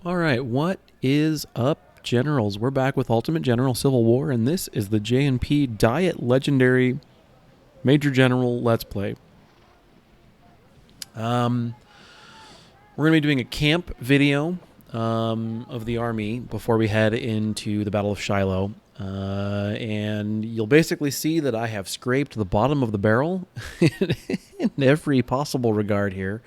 All right, what is up, Generals? We're back with Ultimate General Civil War, and this is the J&P Diet Legendary Major General Let's Play. We're going to be doing a camp video of the army before we head into the Battle of Shiloh. And you'll basically see that I have scraped the bottom of the barrel in every possible regard here.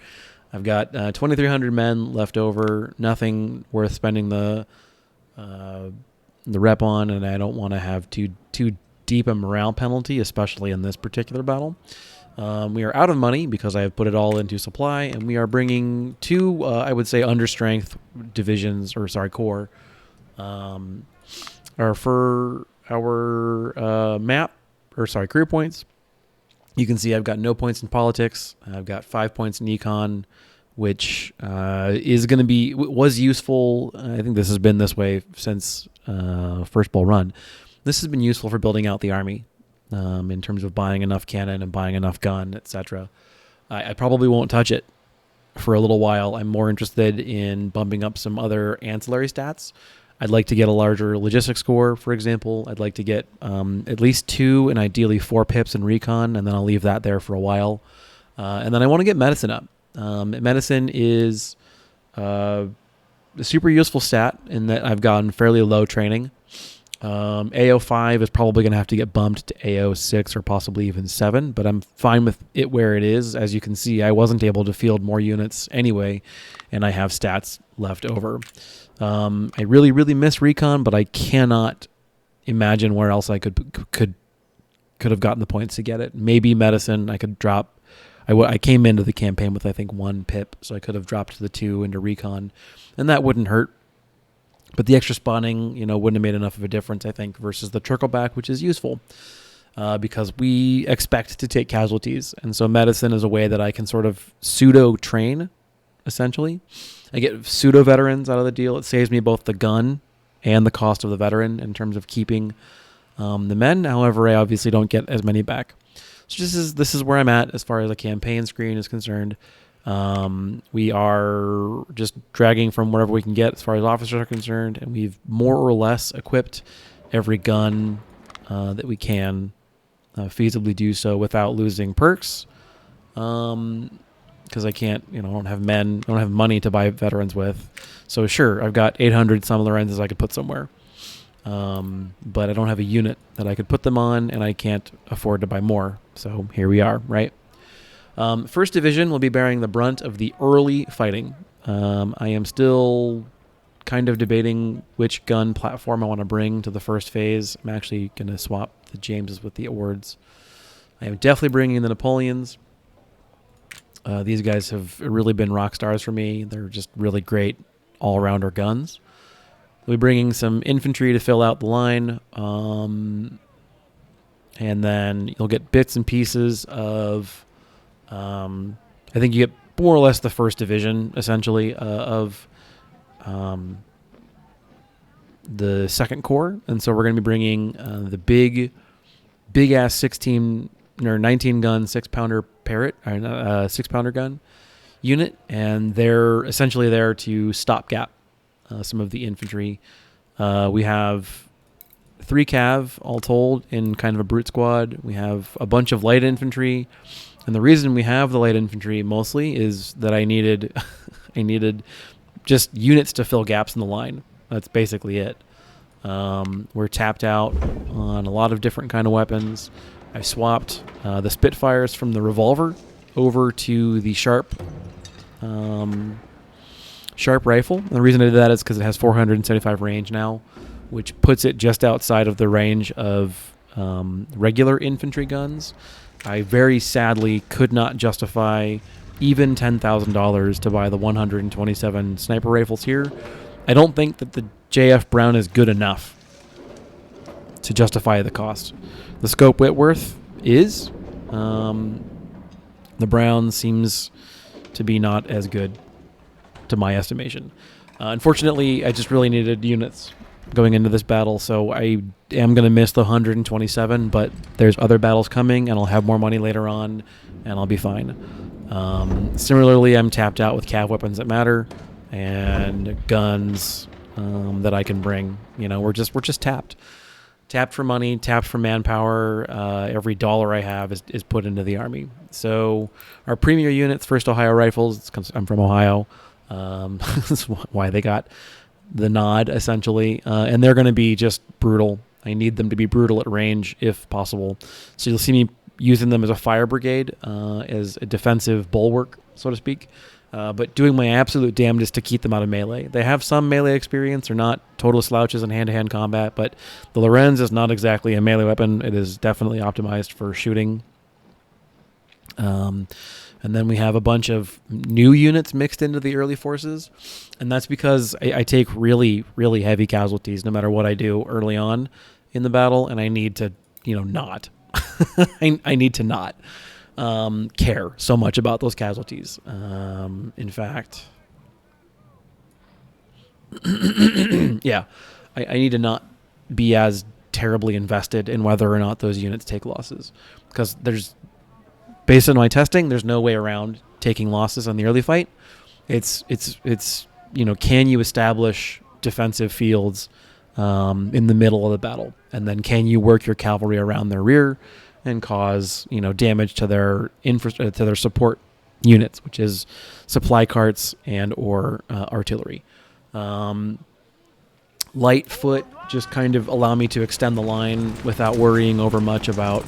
I've got 2,300 men left over, nothing worth spending the rep on, and I don't want to have too deep a morale penalty, especially in this particular battle. We are out of money because I have put it all into supply, and we are bringing two, I would say, understrength divisions, corps. Are for our career points. You can see I've got no points in politics. I've got 5 points in econ, which was useful. I think this has been this way since First Bull Run. This has been useful for building out the army in terms of buying enough cannon and buying enough gun, etc. I probably won't touch it for a little while. I'm more interested in bumping up some other ancillary stats. I'd like to get a larger logistics score, for example. I'd like to get at least 2 and ideally 4 pips in recon, and then I'll leave that there for a while. And then I want to get medicine up. Medicine is a super useful stat in that I've gotten fairly low training. AO5 is probably going to have to get bumped to AO6 or possibly even 7, but I'm fine with it where it is. As you can see, I wasn't able to field more units anyway, and I have stats left over. I really, really miss recon, but I cannot imagine where else I could have gotten the points to get it. Maybe medicine I could drop. I came into the campaign with, I think, 1 pip, so I could have dropped the 2 into recon, and that wouldn't hurt. But the extra spawning, wouldn't have made enough of a difference, I think, versus the trickle back, which is useful because we expect to take casualties. And so medicine is a way that I can sort of pseudo-train, essentially. I get pseudo-veterans out of the deal. It saves me both the gun and the cost of the veteran in terms of keeping the men. However, I obviously don't get as many back. So this is where I'm at as far as the campaign screen is concerned. We are just dragging from whatever we can get as far as officers are concerned, and we've more or less equipped every gun that we can feasibly do so without losing perks. Because I can't, I don't have men, I don't have money to buy veterans with. So sure, I've got 800 some Lorenzes I could put somewhere. But I don't have a unit that I could put them on, and I can't afford to buy more. So here we are, right? First Division will be bearing the brunt of the early fighting. I am still kind of debating which gun platform I want to bring to the first phase. I'm actually going to swap the Jameses with the Ords. I am definitely bringing the Napoleons. These guys have really been rock stars for me. They're just really great all-rounder guns. We'll be bringing some infantry to fill out the line. And then you'll get bits and pieces of... I think you get more or less the first division, essentially, of the second corps. And so we're going to be bringing the big-ass 16 or 19-gun 6-pounder Parrot, or 6-pounder gun unit, and they're essentially there to stopgap some of the infantry. We have 3 cav all told in kind of a brute squad. We have a bunch of light infantry. And the reason we have the light infantry mostly is that I needed just units to fill gaps in the line. That's basically it. We're tapped out on a lot of different kind of weapons. I swapped the Spitfires from the revolver over to the sharp rifle. And the reason I did that is because it has 475 range now, which puts it just outside of the range of regular infantry guns. I very sadly could not justify even $10,000 to buy the 127 sniper rifles here. I don't think that the JF Brown is good enough to justify the cost. The Scope Whitworth is. The Brown seems to be not as good to my estimation. Unfortunately, I just really needed units going into this battle, so I am going to miss the 127, but there's other battles coming, and I'll have more money later on, and I'll be fine. Similarly, I'm tapped out with cav weapons that matter. and guns that I can bring. We're just tapped for money, tapped for manpower. Every dollar I have is put into the Army. So our premier units, 1st Ohio Rifles, I'm from Ohio. That's why they got the nod, essentially. And they're going to be just brutal. I need them to be brutal at range if possible. So you'll see me using them as a fire brigade, as a defensive bulwark, so to speak. But doing my absolute damnedest to keep them out of melee. They have some melee experience. They're not total slouches in hand-to-hand combat, but the Lorenz is not exactly a melee weapon. It is definitely optimized for shooting. And then we have a bunch of new units mixed into the early forces, and that's because I take really, really heavy casualties no matter what I do early on in the battle, and I need to, not. I need to not care so much about those casualties. In fact, yeah, I need to not be as terribly invested in whether or not those units take losses, because based on my testing, there's no way around taking losses on the early fight. It's can you establish defensive fields in the middle of the battle, and then can you work your cavalry around their rear and cause damage to their to their support units, which is supply carts and or artillery. Light foot just kind of allow me to extend the line without worrying over much about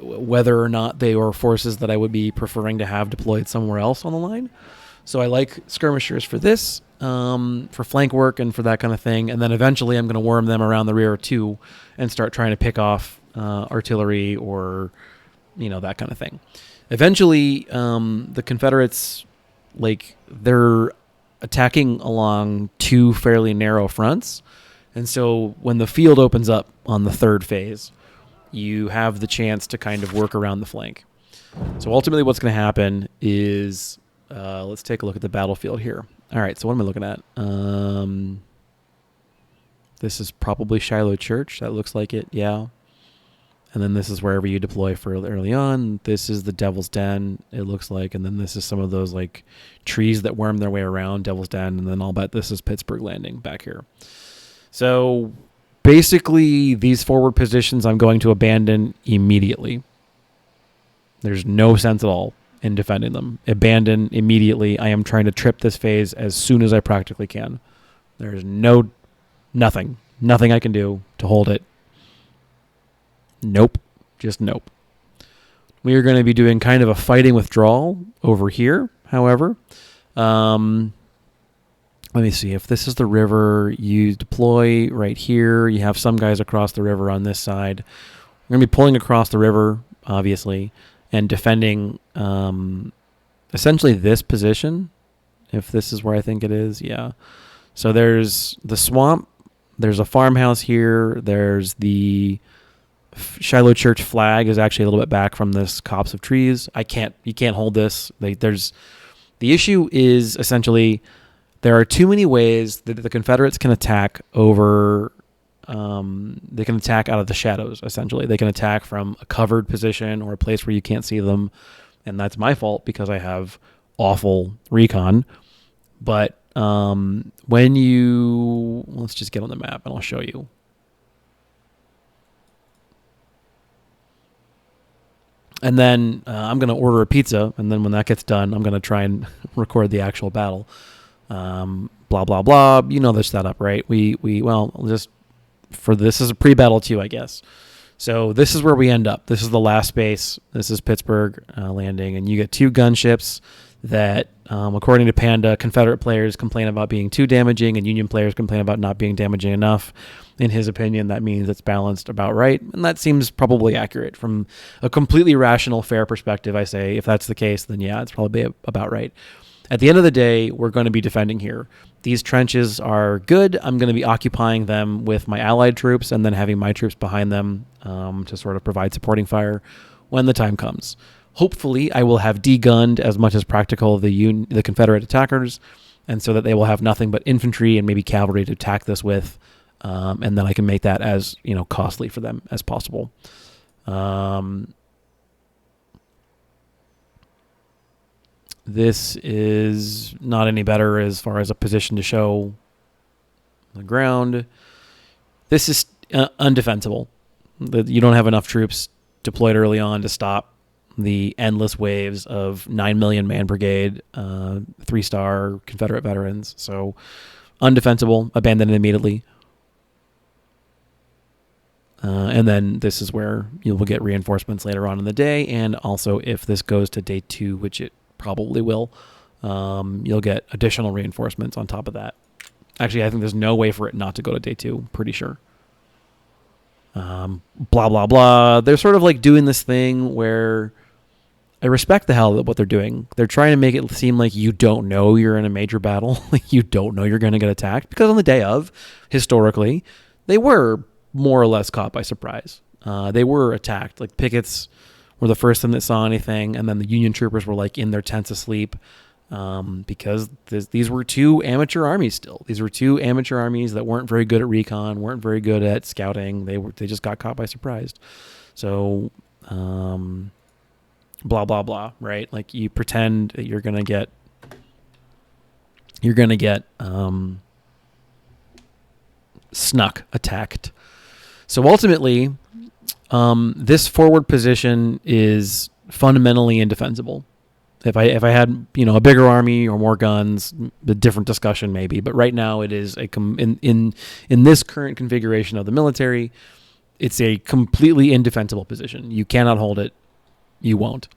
whether or not they were forces that I would be preferring to have deployed somewhere else on the line. So I like skirmishers for this, for flank work and for that kind of thing. And then eventually I'm going to worm them around the rear too and start trying to pick off artillery or, that kind of thing. Eventually, the Confederates, they're attacking along 2 fairly narrow fronts. And so when the field opens up on the 3rd phase, you have the chance to kind of work around the flank. So ultimately what's going to happen is, let's take a look at the battlefield here. All right, so what am I looking at? This is probably Shiloh Church. That looks like it, yeah. And then this is wherever you deploy for early on. This is the Devil's Den, it looks like. And then this is some of those trees that worm their way around Devil's Den. And then I'll bet this is Pittsburgh Landing back here. So basically, these forward positions I'm going to abandon immediately. There's no sense at all in defending them. Abandon immediately. I am trying to trip this phase as soon as I practically can. There's nothing I can do to hold it. Nope. Just nope. We are going to be doing kind of a fighting withdrawal over here, however. Let me see. If this is the river, you deploy right here. You have some guys across the river on this side. We're going to be pulling across the river, obviously, and defending essentially this position, if this is where I think it is. Yeah. So there's the swamp. There's a farmhouse here. There's the Shiloh Church flag is actually a little bit back from this copse of trees. You can't hold this. The issue is essentially there are too many ways that the Confederates can attack over. They can attack out of the shadows, essentially. They can attack from a covered position or a place where you can't see them. And that's my fault because I have awful recon. But when let's just get on the map and I'll show you. And then I'm going to order a pizza. And then when that gets done, I'm going to try and record the actual battle. Blah, blah, blah. You know the setup, right? This is a pre-battle too, I guess. So this is where we end up. This is the last space. This is Pittsburgh Landing. And you get 2 gunships that, according to Panda, Confederate players complain about being too damaging and Union players complain about not being damaging enough. In his opinion, that means it's balanced about right. And that seems probably accurate. From a completely rational, fair perspective, I say, if that's the case, then yeah, it's probably about right. At the end of the day, we're going to be defending here. These trenches are good. I'm going to be occupying them with my allied troops and then having my troops behind them to sort of provide supporting fire when the time comes. Hopefully, I will have degunned as much as practical the Confederate attackers, and so that they will have nothing but infantry and maybe cavalry to attack this with, and then I can make that as costly for them as possible. This is not any better as far as a position to show the ground. This is undefensible. You don't have enough troops deployed early on to stop the endless waves of 9 million man brigade, 3-star Confederate veterans. So undefensible, abandoned immediately. And then this is where you will get reinforcements later on in the day. And also if this goes to day 2, which it probably will, you'll get additional reinforcements on top of that. Actually, I think there's no way for it not to go to day 2. Pretty sure. Blah, blah, blah. They're sort of like doing this thing where I respect the hell of what they're doing. They're trying to make it seem like you don't know you're in a major battle. Like you don't know you're going to get attacked. Because on the day of, historically, they were more or less caught by surprise. They were attacked. Like pickets were the first thing that saw anything. And then the Union troopers were like in their tents asleep. Because these were 2 amateur armies still. These were 2 amateur armies that weren't very good at recon, weren't very good at scouting. They just got caught by surprise. So, blah, blah, blah, right? Like you pretend that you're going to get snuck attacked. So ultimately, this forward position is fundamentally indefensible. If I had a bigger army or more guns, a different discussion maybe. But right now it is in this current configuration of the military, it's a completely indefensible position. You cannot hold it. You won't.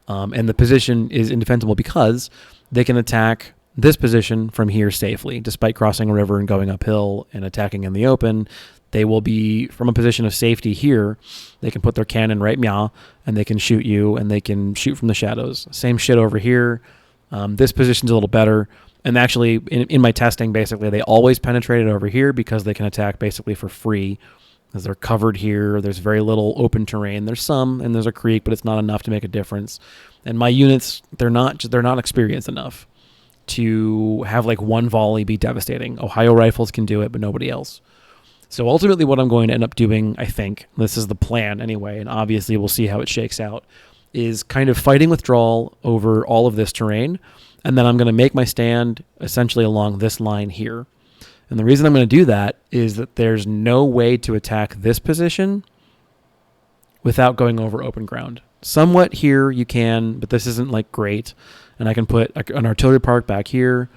And the position is indefensible because they can attack this position from here safely, despite crossing a river and going uphill and attacking in the open. They will be from a position of safety here. They can put their cannon right meow, and they can shoot you, and they can shoot from the shadows. Same shit over here. This position's a little better. And actually, in my testing, basically, they always penetrated over here because they can attack basically for free. As they're covered here, there's very little open terrain. There's some, and there's a creek, but it's not enough to make a difference. And my units, they're not experienced enough to have like one volley be devastating. Ohio rifles can do it, but nobody else. So ultimately what I'm going to end up doing, I think, this is the plan anyway, and obviously we'll see how it shakes out, is kind of fighting withdrawal over all of this terrain, and then I'm going to make my stand essentially along this line here. And the reason I'm going to do that is that there's no way to attack this position without going over open ground. Somewhat here you can, but this isn't like great. And I can put an artillery park back here.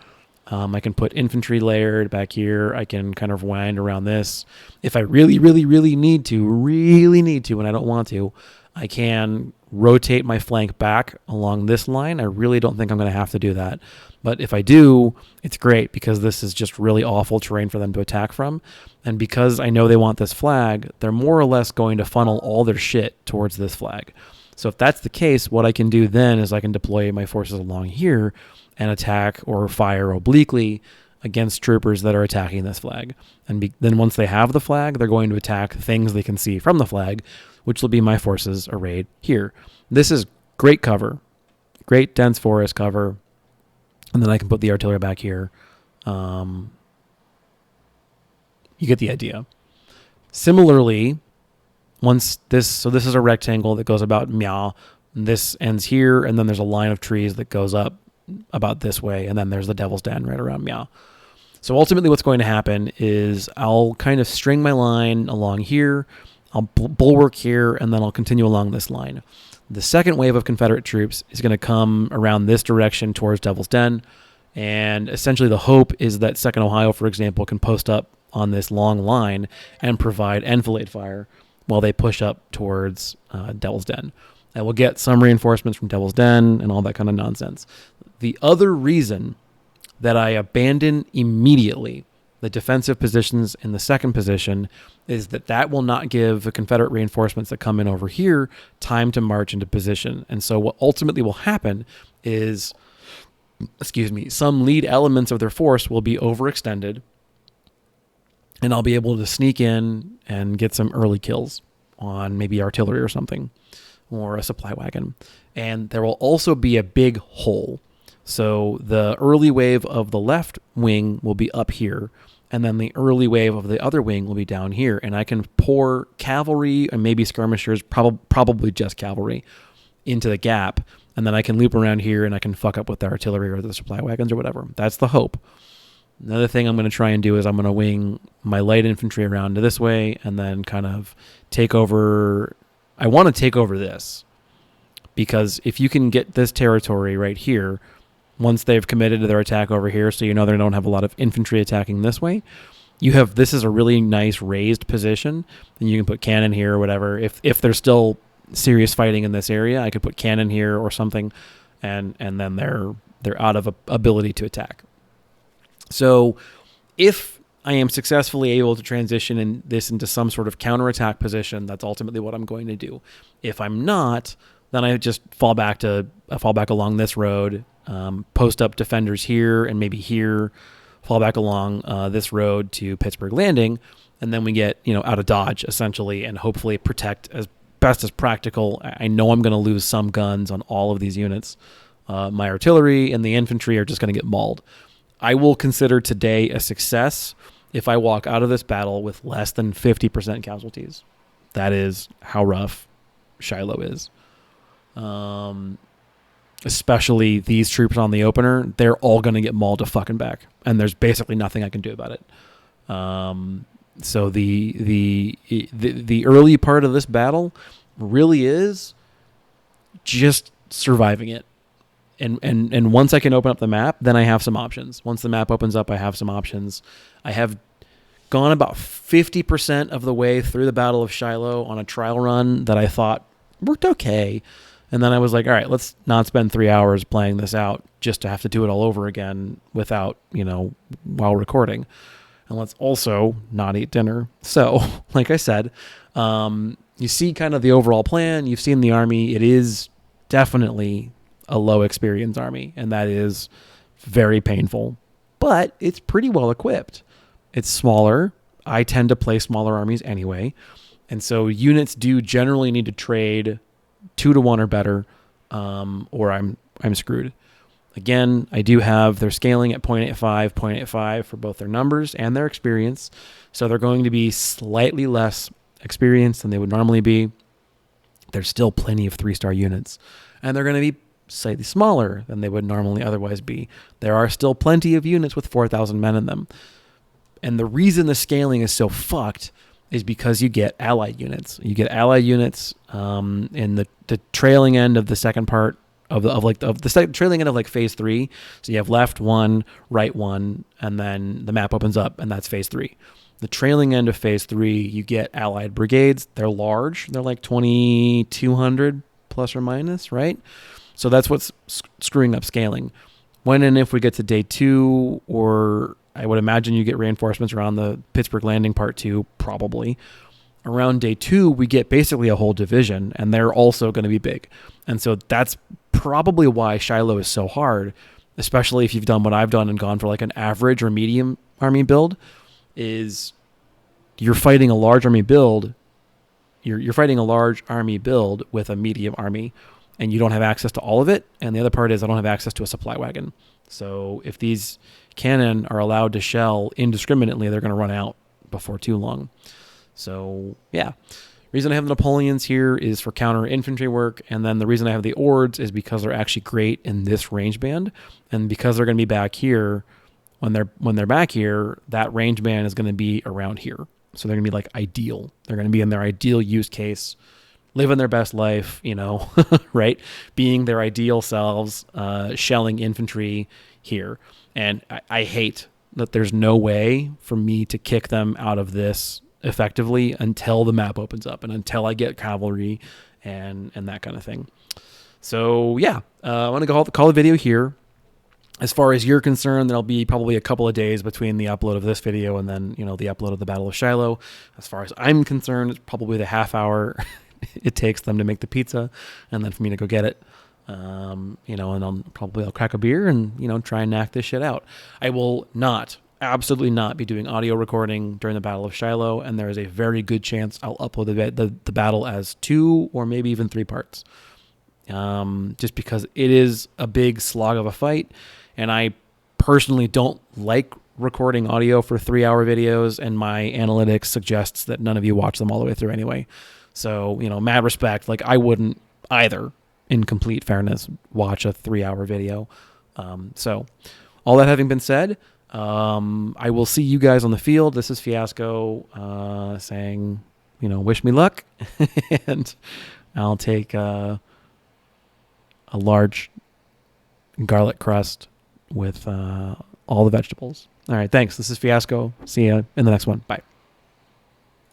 I can put infantry layered back here. I can kind of wind around this. If I really, really, really need to, and I don't want to, I can rotate my flank back along this line. I really don't think I'm going to have to do that. But if I do, it's great because this is just really awful terrain for them to attack from. And because I know they want this flag, they're more or less going to funnel all their shit towards this flag. So if that's the case, what I can do then is I can deploy my forces along here and attack or fire obliquely against troopers that are attacking this flag. And then once they have the flag, they're going to attack things they can see from the flag, which will be my forces arrayed here. This is great cover, great dense forest cover. And then I can put the artillery back here. You get the idea. Similarly, so this is a rectangle that goes about meow. This ends here, and then there's a line of trees that goes up about this way, and then there's the Devil's Den right around meow. So ultimately what's going to happen is I'll kind of string my line along here, I'll bulwark here, and then I'll continue along this line. The second wave of Confederate troops is going to come around this direction towards Devil's Den, and essentially the hope is that 2nd Ohio, for example, can post up on this long line and provide enfilade fire while they push up towards Devil's Den. And we'll get some reinforcements from Devil's Den and all that kind of nonsense. The other reason that I abandon immediately the defensive positions in the second position is that will not give the Confederate reinforcements that come in over here time to march into position. And so what ultimately will happen is, some lead elements of their force will be overextended, and I'll be able to sneak in and get some early kills on maybe artillery or something, or a supply wagon. And there will also be a big hole. So the early wave of the left wing will be up here, and then the early wave of the other wing will be down here. And I can pour cavalry and maybe skirmishers, probably just cavalry, into the gap and then I can loop around here and I can fuck up with the artillery or the supply wagons or whatever. That's the hope. Another thing I'm going to try and do is I'm going to wing my light infantry around to this way and then kind of take over. I want to take over this, because if you can get this territory right here, once they've committed to their attack over here, so you know they don't have a lot of infantry attacking this way, this is a really nice raised position, and you can put cannon here or whatever. If there's still serious fighting in this area, I could put cannon here or something, and then they're out of ability to attack. So if I am successfully able to transition this into some sort of counterattack position, that's ultimately what I'm going to do. If I'm not, then I just fall back along this road, post up defenders here and maybe here, fall back along this road to Pittsburgh Landing, and then we get out of dodge essentially, and hopefully protect as best as practical. I know I'm going to lose some guns on all of these units. My artillery and the infantry are just going to get mauled. I will consider today a success if I walk out of this battle with less than 50% casualties. That is how rough Shiloh is. Especially these troops on the opener, they're all going to get mauled to fucking back, and there's basically nothing I can do about it. So the early part of this battle really is just surviving it. And once I can open up the map, then I have some options. Once the map opens up, I have some options. I have gone about 50% of the way through the Battle of Shiloh on a trial run that I thought worked okay. And then I was like, all right, let's not spend 3 hours playing this out just to have to do it all over again while recording. And let's also not eat dinner. So, like I said, you see kind of the overall plan. You've seen the army. It is definitely a low experience army, and that is very painful, but it's pretty well equipped. It's smaller. I tend to play smaller armies anyway, and so units do generally need to trade 2-to-1 or better, or I'm screwed. Again, I do have their scaling at 0.85 for both their numbers and their experience, so they're going to be slightly less experienced than they would normally be. There's still plenty of 3-star units, and they're going to be slightly smaller than they would normally otherwise be. There are still plenty of units with 4,000 men in them. And the reason the scaling is so fucked is because you get allied units. You get allied units in the trailing end of the second part of the trailing end of like phase 3. So you have left 1, right 1, and then the map opens up, and that's phase 3. The trailing end of phase 3, you get allied brigades. They're large. They're like 2,200 plus or minus, right? So that's what's screwing up scaling. When and if we get to day 2, or I would imagine you get reinforcements around the Pittsburgh Landing part 2, probably. Around day 2, we get basically a whole division, and they're also going to be big. And so that's probably why Shiloh is so hard, especially if you've done what I've done and gone for like an average or medium army build, is you're fighting a large army build. You're fighting a large army build with a medium army, and you don't have access to all of it. And the other part is I don't have access to a supply wagon. So if these cannon are allowed to shell indiscriminately, they're going to run out before too long. So yeah, reason I have the Napoleons here is for counter infantry work. And then the reason I have the Ords is because they're actually great in this range band. And because they're going to be back here, when they're back here, that range band is going to be around here. So they're going to be like ideal. They're going to be in their ideal use case, living their best life, right? Being their ideal selves, shelling infantry here. And I hate that there's no way for me to kick them out of this effectively until the map opens up and until I get cavalry and that kind of thing. So yeah, I want to call the video here. As far as you're concerned, there'll be probably a couple of days between the upload of this video and then, the upload of the Battle of Shiloh. As far as I'm concerned, it's probably the half hour it takes them to make the pizza and then for me to go get it. And I'll crack a beer and, try and knock this shit out. I will absolutely not be doing audio recording during the Battle of Shiloh, and there is a very good chance I'll upload the battle as 2 or maybe even 3 parts. Just because it is a big slog of a fight, and I personally don't like recording audio for 3-hour videos, and my analytics suggests that none of you watch them all the way through anyway. So, mad respect, like I wouldn't either in complete fairness, watch a 3-hour video. So all that having been said, I will see you guys on the field. This is Fiasco saying, wish me luck. And I'll take a large garlic crust with all the vegetables. All right, thanks. This is Fiasco. See you in the next one. Bye.